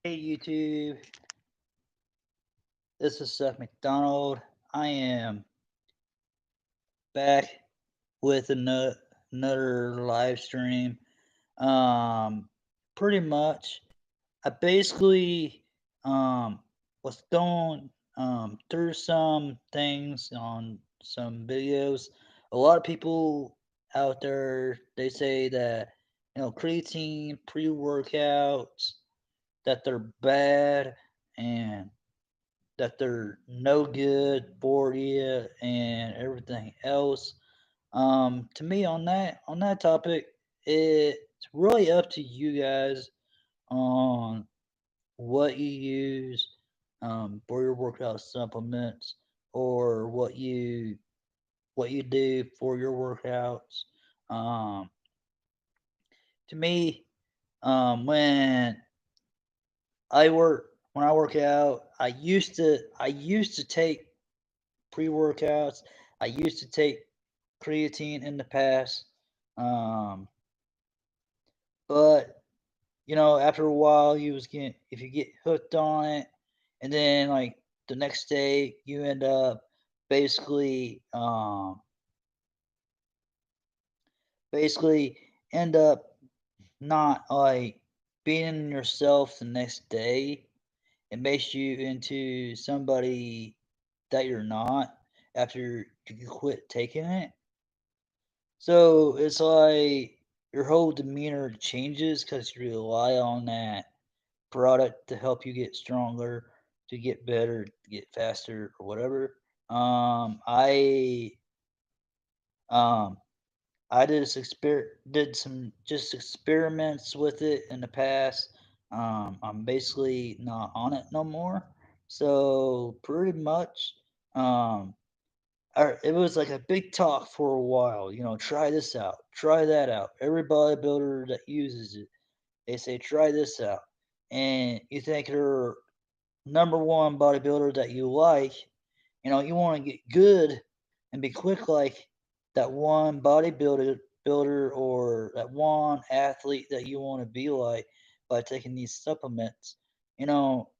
Hey YouTube, this is Seth McDonald. I am back with another live stream. Um, Pretty much, I basically was going through some things on some videos. A lot of people out there they say that creatine pre-workouts that they're bad and that they're no good for you and everything else. To me, on that topic, it's really up to you guys on what you use for your workout supplements or what you do for your workouts. Um, to me, when I work out, I used to take pre-workouts. I used to take creatine in the past, um, but after a while, if you get hooked on it, and then like the next day, you basically, um, basically end up not like being yourself the next day. It makes you into somebody that you're not after you quit taking it. So it's like your whole demeanor changes because you rely on that product to help you get stronger, to get better, to get faster, or whatever. I um I did some just experiments with it in the past. I'm basically not on it no more. So pretty much, um, it was like a big talk for a while. Try this out, try that out. Every bodybuilder that uses it, they say try this out, and you think they're number one bodybuilder that you like. You want to get good and be quick like that one builder or that one athlete that you want to be like by taking these supplements. You know,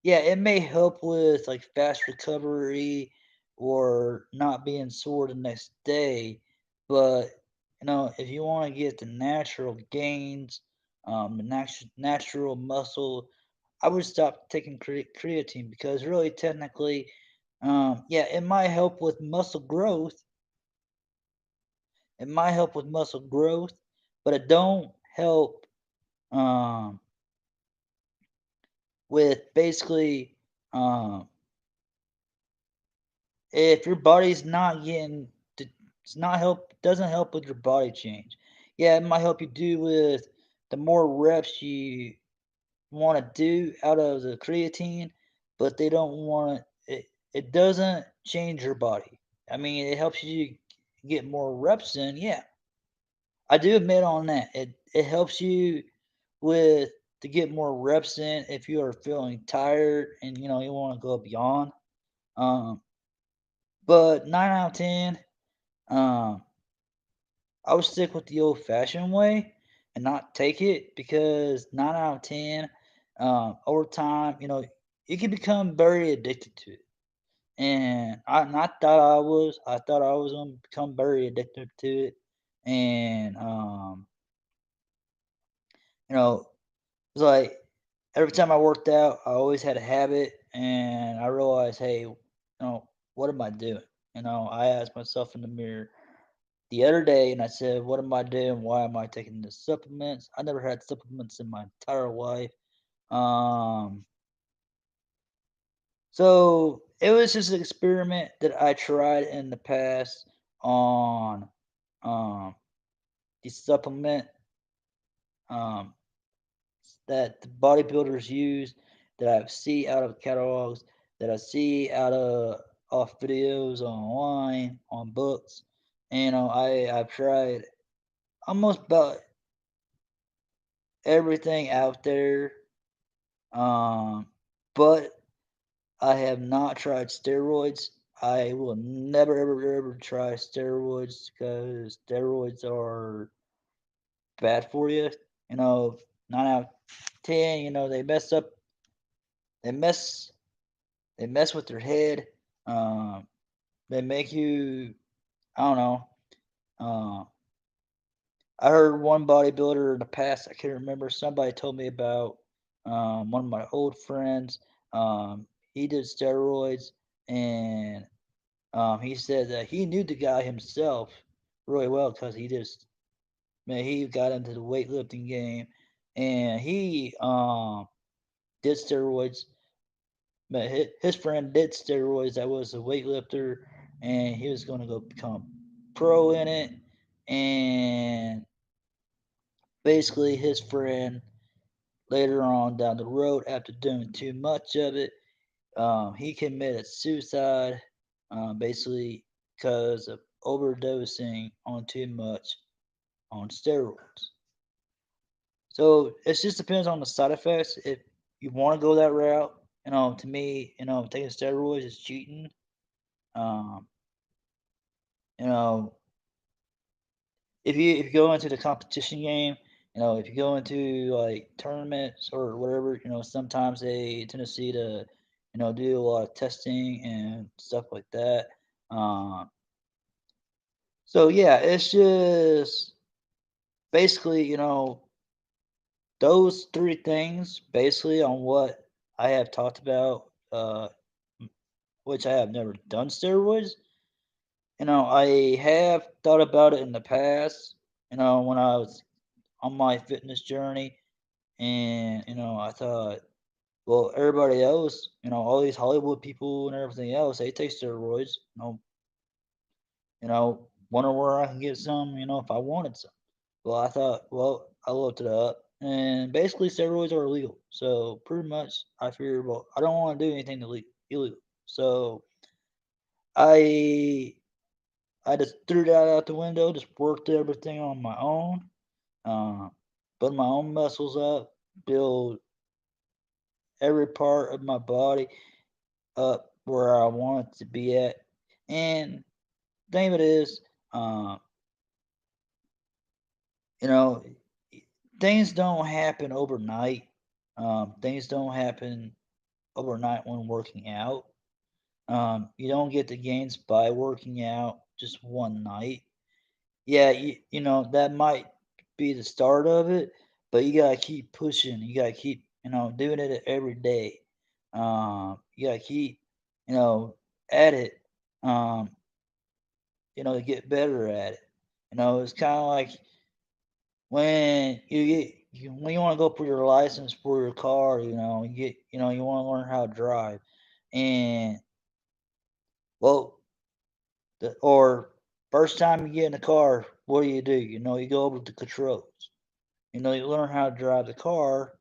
yeah, it may help with like fast recovery or not being sore the next day, but if you want to get the natural gains, the natural muscle, I would stop taking creatine because really, technically, yeah, it might help with muscle growth. It might help with muscle growth, but it don't help um, with basically if your body's not it's not help doesn't help with your body change. Yeah, it might help you do with the more reps you want to do out of the creatine, but they don't want it doesn't change your body. I mean, it helps you get more reps in. Yeah, I do admit on that. It helps you with to get more reps in if you are feeling tired and you want to go beyond. Um, but 9 out of 10, um, I would stick with the old fashioned way and not take it because 9 out of 10, over time, you can become very addicted to it. And I thought I was gonna become very addicted to it. And you know, it's like every time I worked out, I always had a habit, and I realized, hey, what am I doing? I asked myself in the mirror the other day, and I said, "What am I doing? Why am I taking the supplements? I never had supplements in my entire life." Um, so it was just an experiment that I tried in the past on um the supplement um that the bodybuilders use that I see out of catalogs that I see out of off videos online on books. And, I've tried almost about everything out there, um, but I have not tried steroids. I will never, ever, ever try steroids because steroids are bad for you. You know, 9 out of 10, they mess up. they mess they mess with your head. Um, they make you, I don't know. Uh, I heard one bodybuilder in the past. I can't remember. Somebody told me about one of my old friends. He did steroids, and he said that he knew the guy himself really well because he got into the weightlifting game, and he did steroids. But his friend did steroids. That was a weightlifter, and he was going to go become pro in it. And basically, his friend later on down the road, after doing too much of it, he committed suicide, basically because of overdosing on too much on steroids. So it just depends on the side effects. If you want to go that route, to me, taking steroids is cheating. Um, you know, if you go into the competition game, if you go into like tournaments or whatever, sometimes they tendency to, do a lot of testing and stuff like that. Um, so yeah, it's just basically, those three things basically on what I have talked about, which I have never done steroids. I have thought about it in the past, when I was on my fitness journey. And, I thought, well, everybody else, all these Hollywood people and everything else, they take steroids. Wonder where I can get some, if I wanted some. Well, I thought, well, I looked it up, and basically steroids are illegal. So pretty much, I figured, well, I don't want to do anything illegal. So I I just threw that out the window, just worked everything on my own, uh, build my own muscles up, build every part of my body up where I want it to be at. And the thing of it is, uh, you know, things don't happen overnight. Things don't happen overnight when working out. You don't get the gains by working out just one night. Yeah, that might be the start of it, but you gotta keep pushing. You gotta keep, doing it every day. You gotta keep, you know, at it. Um, to get better at it. It's kind of like when you want to go for your license for your car. You want to learn how to drive, and well, or first time you get in the car, what do? You go over the controls. You learn how to drive the car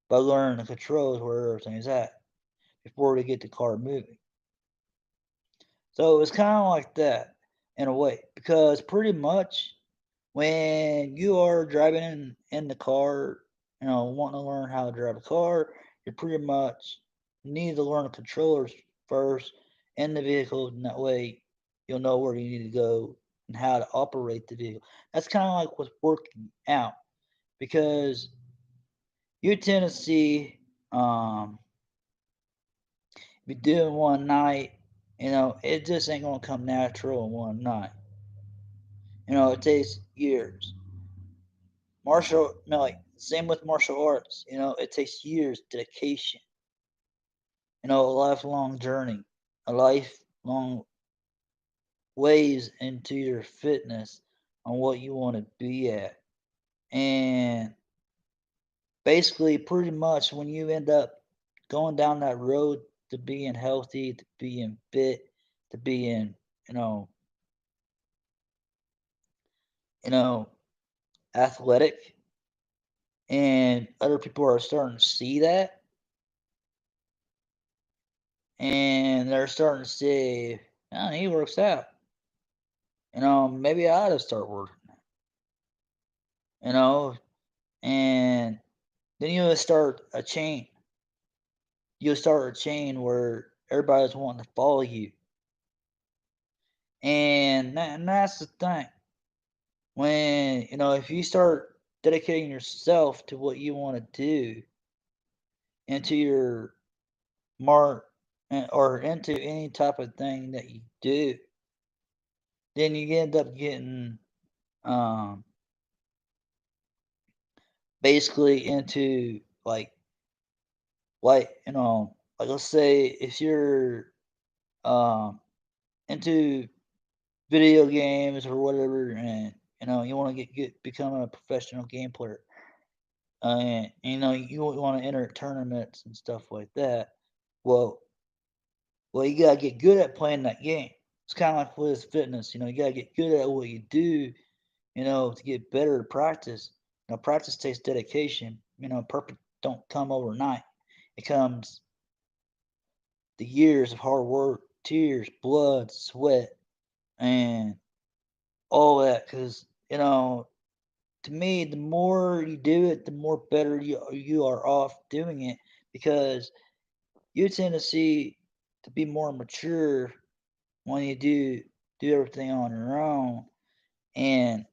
by learning the controls where everything's at before they get the car moving. So it's kind of like that in a way, because pretty much when you are driving in the car, wanting to learn how to drive a car, you pretty much need to learn the controllers first in the vehicle, and that way you'll know where you need to go and how to operate the vehicle. That's kind of like what's working out, because you tend to see, if you do it one night, it just ain't gonna come natural in one night. It takes years. Like same with martial arts. It takes years, dedication. A lifelong journey, a lifelong ways into your fitness on what you want to be at. And basically, pretty much when you end up going down that road to being healthy, to being fit, to being, you know, you know, athletic, and other people are starting to see that, and they're starting to say, "Oh, he works out. Maybe I ought to start working." You know, and then You'll start a chain where everybody's wanting to follow you, and that's the thing. When if you start dedicating yourself to what you want to do, into your smart or into any type of thing that you do, then you end up getting um, basically into like let's say if you're um, into video games or whatever, and you want to get become a professional game player, and you want to enter tournaments and stuff like that. Well, you gotta get good at playing that game. It's kind of like with fitness. You gotta get good at what you do. To get better at practice. Practice takes dedication. Perfect don't come overnight. It comes the years of hard work, tears, blood, sweat, and all that. Because to me, the more you do it, the more better you are off doing it. Because you tend to be more mature when you do everything on your own and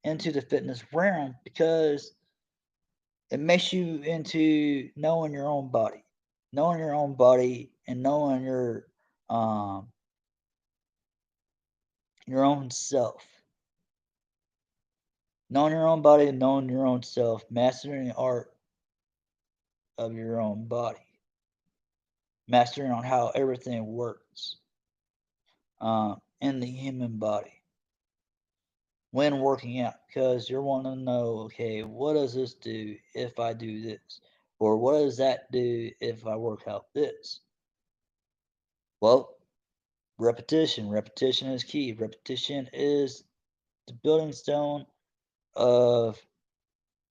into the fitness realm, because it makes you into knowing your own body and knowing um your own self, knowing your own body and knowing your own self, mastering the art of your own body, mastering on how everything works in the human body when working out, because you're wanting to know, okay, what does this do if I do this, or what does that do if I work out this? Well, repetition is key. Repetition is the building stone of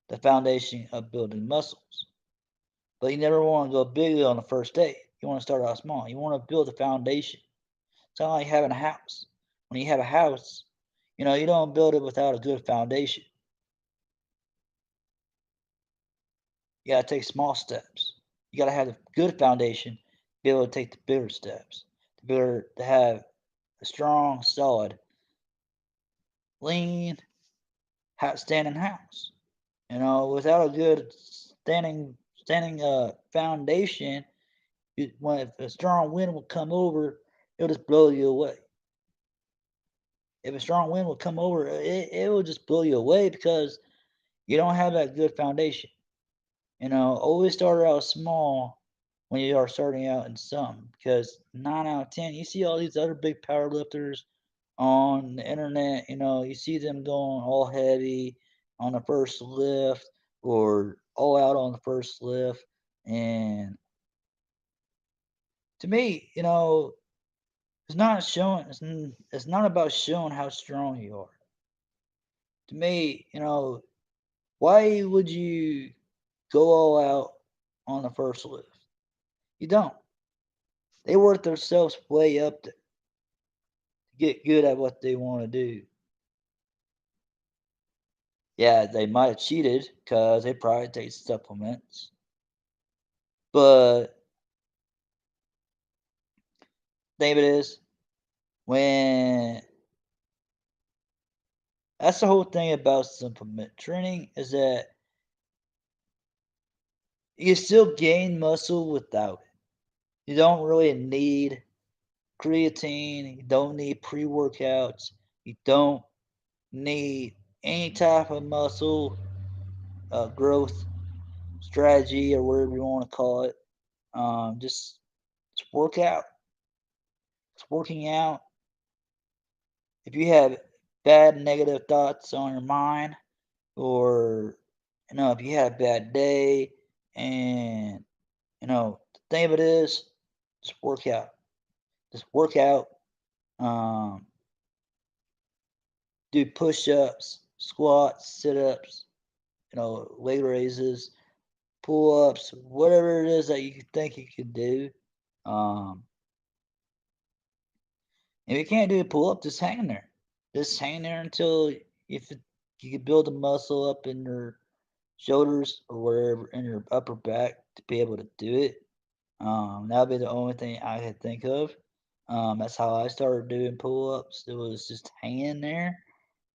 the foundation of building muscles. But you never want to go big on the first day. You want to start out small. You want to build a foundation. It's not like having a house. When you have a house, you don't build it without a good foundation. You got to take small steps. You got to have a good foundation to be able to take the bigger steps, to have a strong, solid, lean, standing house. Without a good standing foundation, when if a strong wind will come over, it'll just blow you away. If a strong wind will come over, it will just blow you away because you don't have that good foundation. Always start out small when you are starting out in something, because 9 out of 10, you see all these other big power lifters on the internet. You see them going all heavy on the first lift or all out on the first lift. And to me, it's not about showing how strong you are. To me, why would you go all out on the first lift? You don't. They work themselves way up to get good at what they want to do. Yeah, they might have cheated because they probably take supplements. But thing of it is, when that's the whole thing about supplement training, is that you still gain muscle without it. You don't really need creatine. You don't need pre-workouts. You don't need any type of muscle growth strategy or whatever you want to call it. Just work out. It's working out. If you have bad negative thoughts on your mind, or if you had a bad day, and the thing of it is, just work out. Just work out. Um, do push-ups, squats, sit-ups, leg raises, pull-ups, whatever it is that you think you can do. Um, if you can't do a pull-up, just hang there. Just hang there until if you can build a muscle up in your shoulders or wherever in your upper back to be able to do it. That'd be the only thing I could think of. That's how I started doing pull-ups. It was just hanging there,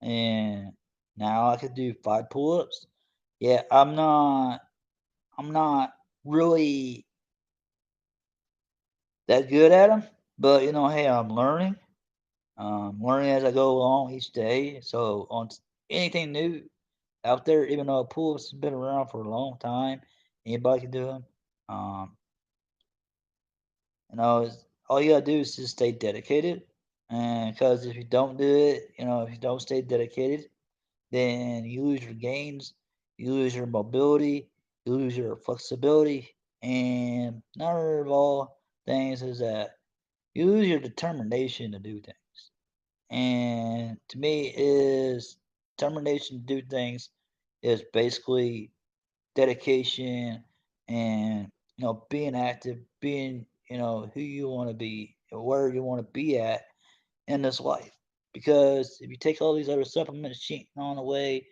and now I could do 5 pull-ups. Yeah, I'm not really that good at them, but hey, I'm learning. Learning as I go along each day. So on anything new out there, even though pull-ups has been around for a long time, anybody can do them. Um, all you gotta do is just stay dedicated. And because if you don't do it, if you don't stay dedicated, then you lose your gains, you lose your mobility, you lose your flexibility, and not of all things is that you lose your determination to do things. And to me, is determination to do things is basically dedication and being active, being who you want to be, where you want to be at in this life. Because if you take all these other supplements cheating on the way,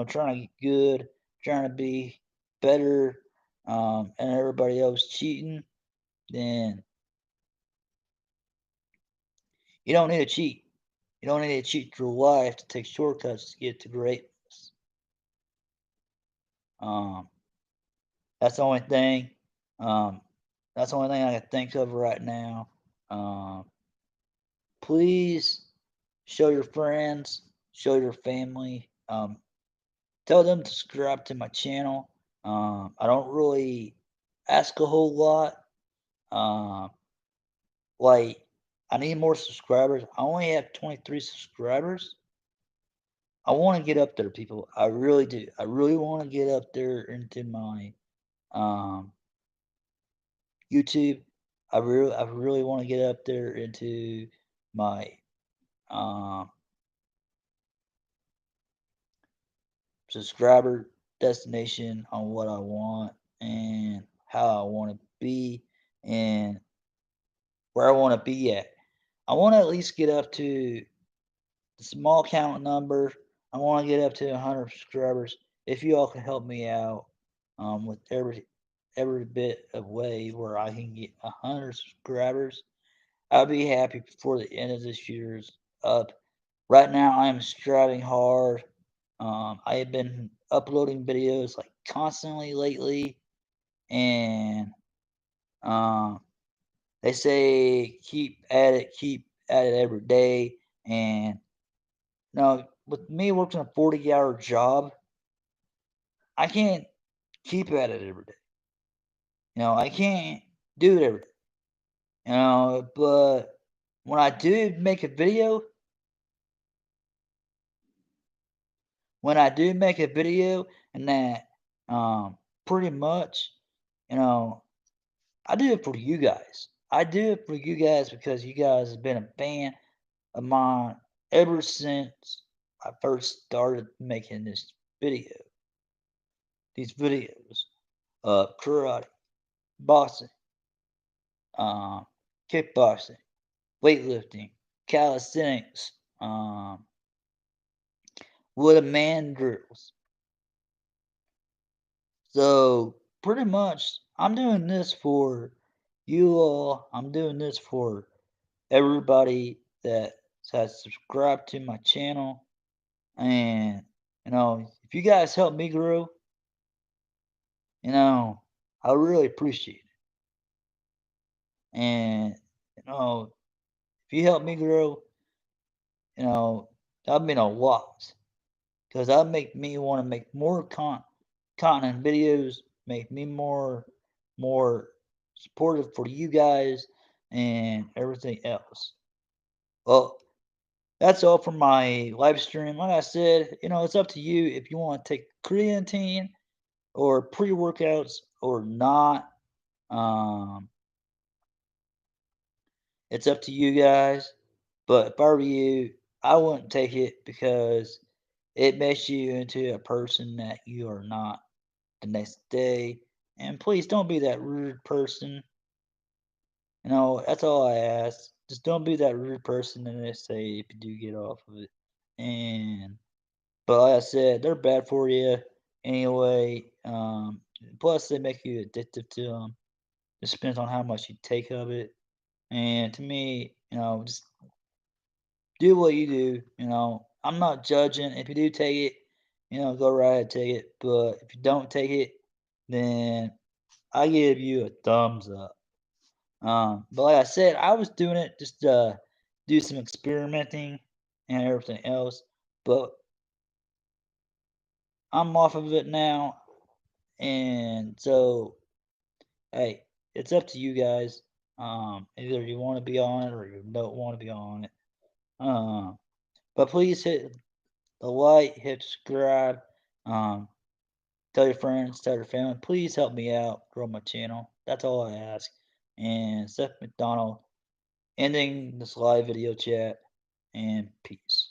trying to get good, trying to be better, and everybody else cheating, then you don't need to cheat. You don't need to cheat through life to take shortcuts to get to greatness. Um, that's the only thing. Um, that's the only thing I can think of right now. Um, please show your friends, show your family. Tell them to subscribe to my channel. I don't really ask a whole lot. Um, like, I need more subscribers. I only have 23 subscribers. I want to get up there, people. I really do. I really want to get up there into my um, YouTube. I really want to get up there into my um, subscriber destination on what I want and how I want to be and where I want to be at. I want to at least get up to the small count number. I want to get up to 100 subscribers. If you all can help me out with every bit of way where I can get 100 subscribers, I'll be happy before the end of this year's up. Right now, I am striving hard. I have been uploading videos like constantly lately, and um, they say keep at it every day. And with me working a 40-hour job, I can't keep at it every day. I can't do it every day. But when I do make a video, when I do make a video, and that pretty much, you know, I do it for you guys. I do it for you guys because you guys have been a fan of mine ever since I first started making these videos of karate, boxing, um, kickboxing, weightlifting, calisthenics, with a man drills. So pretty much, I'm doing this for you all. I'm doing this for everybody that has subscribed to my channel. And if you guys help me grow, you know, I really appreciate it. And if you help me grow, that'd mean a lot. Because that make me want to make more content videos, make me more supportive for you guys and everything else. Well, that's all for my live stream. Like I said, it's up to you if you want to take creatine or pre-workouts or not. Um, it's up to you guys. But if I were you, I wouldn't take it because it makes you into a person that you are not the next day. And please don't be that rude person. That's all I ask. Just don't be that rude person the next day if you do get off of it. And but like I said, they're bad for you anyway. Plus they make you addicted to them. It depends on how much you take of it. And to me, just do what you do. I'm not judging. If you do take it, go right ahead, take it. But if you don't take it, then I give you a thumbs up. But like I said, I was doing it just to do some experimenting and everything else. But I'm off of it now, and so hey, it's up to you guys. Either you want to be on it or you don't want to be on it. Um, but please hit the like, hit subscribe. Um, Tell your friends, tell your family. Please help me out, grow my channel. That's all I ask. And Seth McDonald ending this live video chat, and peace.